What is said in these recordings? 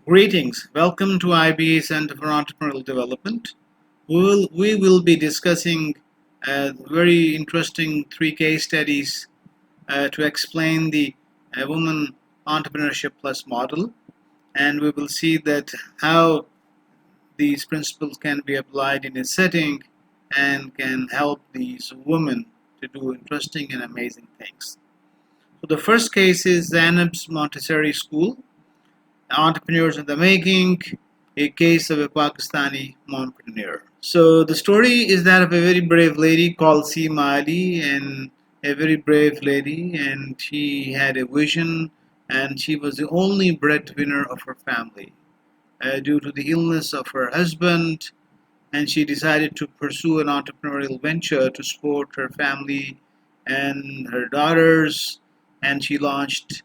Greetings. Welcome to IBA Center for Entrepreneurial Development. We will be discussing very interesting three case studies to explain the Women Entrepreneurship Plus model, and we will see that how these principles can be applied in a setting and can help these women to do interesting and amazing things. So the first case is Zainab's Montessori School, Entrepreneurs in the Making, a case of a Pakistani mompreneur. So the story is that of a very brave lady called Seema Ali, and a very brave lady, and she had a vision, and she was the only breadwinner of her family. Due to the illness of her husband, and she decided to pursue an entrepreneurial venture to support her family and her daughters, and she launched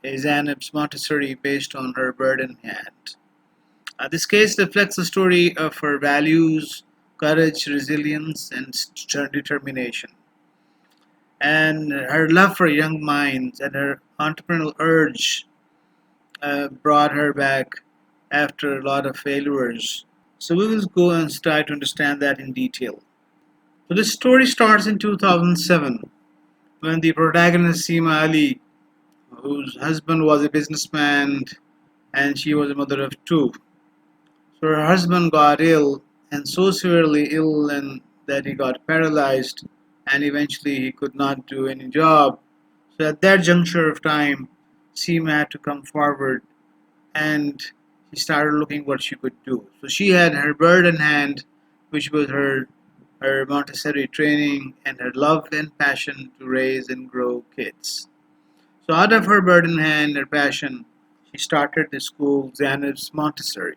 a Zainab's Montessori based on her bird in hand. This case reflects the story of her values, courage, resilience, and determination. And her love for young minds and her entrepreneurial urge brought her back after a lot of failures. So we will go and try to understand that in detail. So this story starts in 2007 when the protagonist Seema Ali, whose husband was a businessman and she was a mother of two. So her husband got ill, and so severely ill and that he got paralyzed, and eventually he could not do any job. So at that juncture of time, Seema had to come forward, and she started looking what she could do. So she had her bird in hand, which was her Montessori training and her love and passion to raise and grow kids. So out of her bird in hand, her passion, she started the school Zainab's Montessori,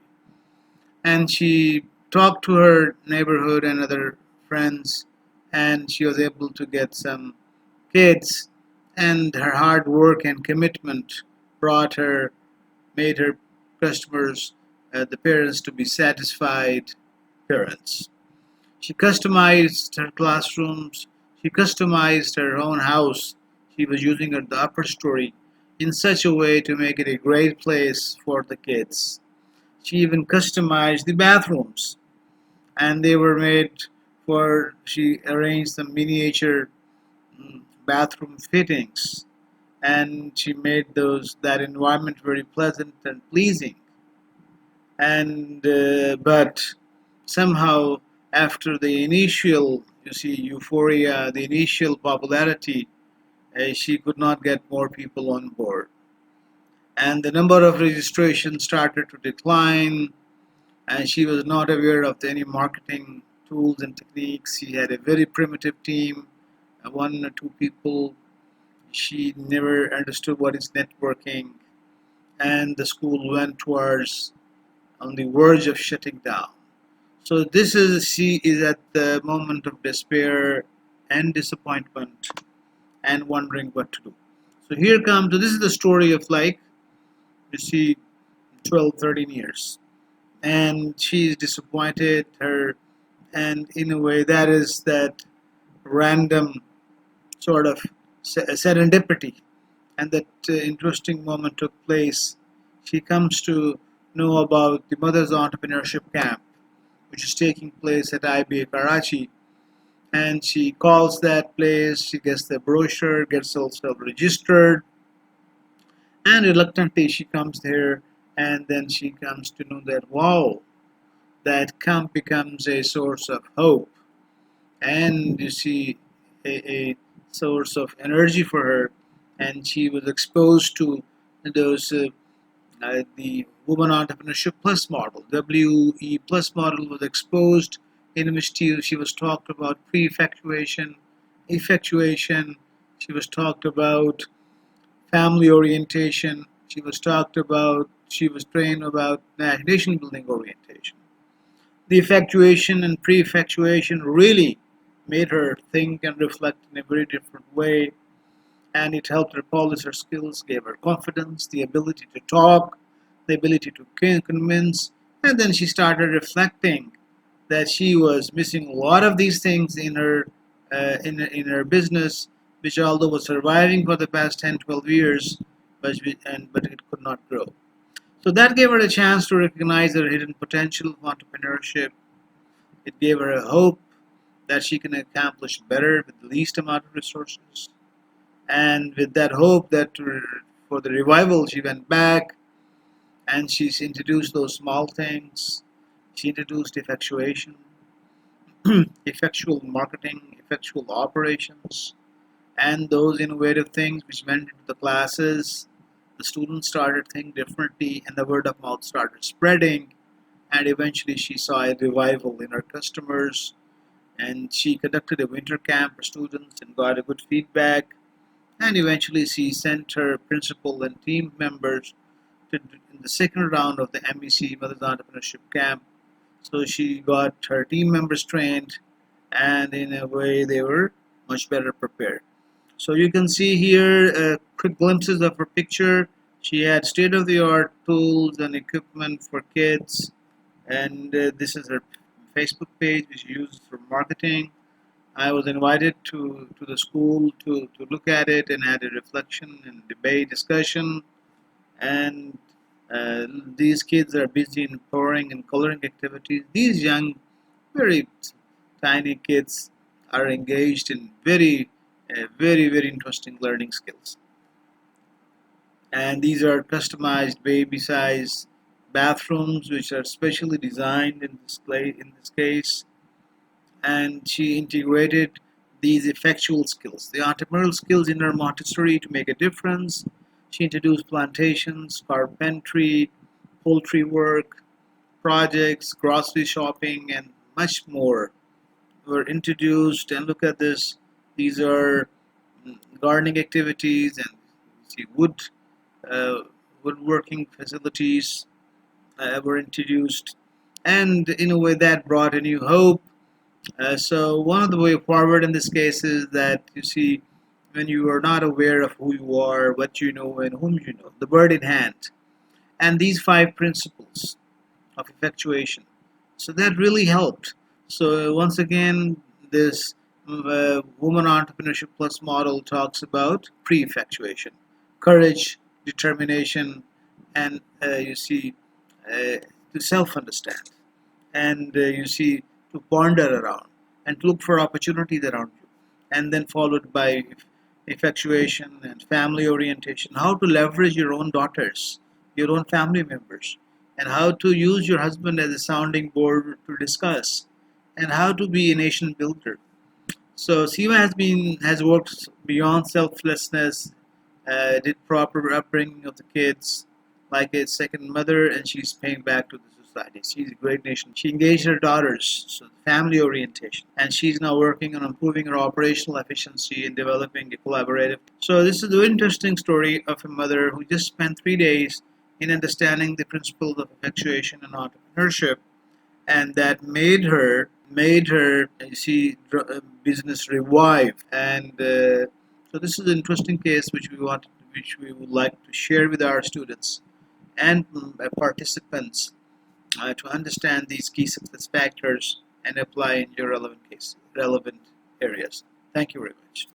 and she talked to her neighborhood and other friends, and she was able to get some kids, and her hard work and commitment brought her made her customers, the parents, to be satisfied parents. She customized her classrooms, she customized her own house. She was using the upper story in such a way to make it a great place for the kids. She even customized the bathrooms, and they were made for, she arranged some miniature bathroom fittings, and she made that environment very pleasant and pleasing. And but somehow, after the initial, you see, euphoria, the initial popularity, she could not get more people on board, and the number of registrations started to decline, and she was not aware of any marketing tools and techniques. She had a very primitive team, one or two people. She never understood what is networking, and the school went towards on the verge of shutting down. So this is, she is at the moment of despair and disappointment and wondering what to do. So here comes, so this is the story of, like, you see, 12, 13 years. And she's disappointed her, and in a way that is that random sort of serendipity, and that interesting moment took place. She comes to know about the Mother's Entrepreneurship Camp, which is taking place at IBA Karachi, and she calls that place. She gets the brochure, gets herself registered, and reluctantly she comes there, and then she comes to know that, wow, that camp becomes a source of hope, and you see, a source of energy for her, and she was exposed to those the Women Entrepreneurship Plus model, WE Plus model, was exposed, in which she was talked about pre-effectuation, effectuation. She was talked about family orientation. She was trained about nation building orientation. The effectuation and pre-effectuation really made her think and reflect in a very different way, and it helped her polish her skills, gave her confidence, the ability to talk, the ability to convince, and then she started reflecting that she was missing a lot of these things in her in her business, which although was surviving for the past 10, 12 years, but it could not grow. So that gave her a chance to recognize her hidden potential of entrepreneurship. It gave her a hope that she can accomplish better with the least amount of resources. And with that hope that for the revival, she went back and she's introduced those small things. She introduced effectuation, effectual marketing, effectual operations, and those innovative things which went into the classes. The students started thinking differently, and the word of mouth started spreading. And eventually, she saw a revival in her customers. And she conducted a winter camp for students and got a good feedback. And eventually, she sent her principal and team members to in the second round of the MEC Mothers Entrepreneurship Camp. So she got her team members trained, and in a way, they were much better prepared. So you can see here quick glimpses of her picture. She had state-of-the-art tools and equipment for kids, and this is her Facebook page, which she uses for marketing. I was invited to the school to look at it and had a reflection and debate discussion. And uh, these kids are busy in pouring and coloring activities. These young, very tiny kids are engaged in very interesting learning skills. And these are customized baby size bathrooms which are specially designed in this case. And she integrated these effectual skills, the entrepreneurial skills in her Montessori to make a difference. She introduced plantations, carpentry, poultry work, projects, grocery shopping, and much more were introduced. And look at this, these are gardening activities and see uh, woodworking facilities were introduced, and in a way that brought a new hope. So one of the way forward in this case is that you see when you are not aware of who you are, what you know, and whom you know, the bird in hand, and these five principles of effectuation. So that really helped. So once again, this Woman Entrepreneurship Plus model talks about pre-effectuation, courage, determination, and you see to self-understand, and you see to ponder around and to look for opportunities around you, and then followed by effectuation and family orientation, how to leverage your own daughters, your own family members, and how to use your husband as a sounding board to discuss, and how to be a nation builder. So Siva has worked beyond selflessness, did proper upbringing of the kids like a second mother, and she's paying back to the society. She's a great nation. She engaged her daughters, so family orientation, and she's now working on improving her operational efficiency and developing a collaborative. So this is an interesting story of a mother who just spent 3 days in understanding the principles of effectuation and entrepreneurship, and that made her you see business revive. And so this is an interesting case which we would like to share with our students and participants to understand these key success factors and apply in your relevant areas. Thank you very much.